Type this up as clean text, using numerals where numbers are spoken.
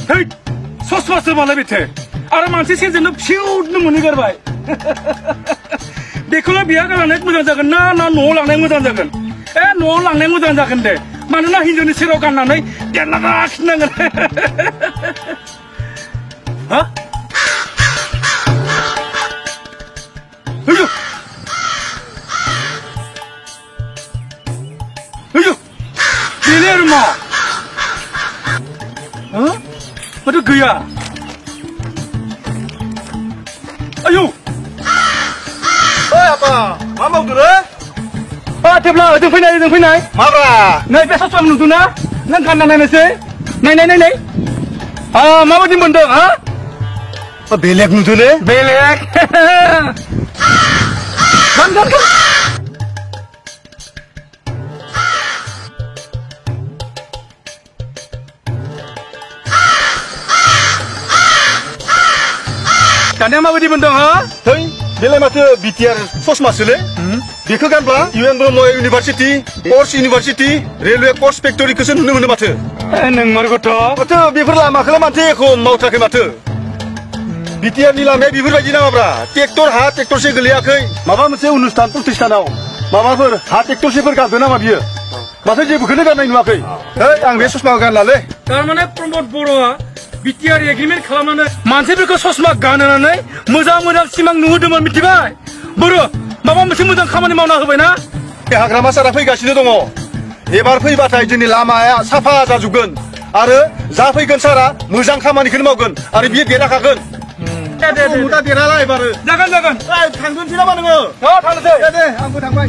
Hey, sosmas malah bete. Ara mansi sih jenuh siut nemu garbai. Dekula biar kalau naik mudah jagan, na nolang naik mudah jagan. Nolang naik mudah jagan deh. Mana nah Hindu ni sirokan nanai, dia naras nangan. Hah? Ayo. Ayo. Ini rumah. Hah? Pada gaya. Ayo. Apa? Mama udah? Tebla, jeng pinai. Mabra. Nai besok suam nunggu na, nang kanan nasi. Nai. Mama di bendeng, ha? Belek nunggu ne? Belek. Kan. Kalian mau di bendeng, ha? Hei, belai mata BTR sos masuk le? Dekho kan bla? UN Bromo University, Course University, Railway Course Factory kesan nunggu mata. Neng margoto. Mata bifur lama kalau mati aku mau tak mata. BTR ni lama bifur bagi nama bra. Traktor se gelia kai. Mama mesti unustan प्रतिष्ठान आव. Mama per traktor se per kan nama biar. Masa je bukan kan naik nama kai. Hei, ang besos mau kan lale. Karena promote boroa. BTR agreement खालामनानै मानसिफोरखौ ससमा गानहोनानै मोजां सिमां नुहोदोंमोन मिथिबाय बरो माबा मोनसे मोजां खामानि मावना होबायना हाग्रामा सारा फैगासिनो दङ एबार फैबाथाय जोंनि लामाया साफा जाजोबगोन आरो जाफैगोन सारा मोजां खामानिखौनो मावगोन आरो बियो देरहाखागोन दे मुदा देरहाला एबार जागोन थांगोनसै नामा नोङो थांनोसै दे आंबो थांबाय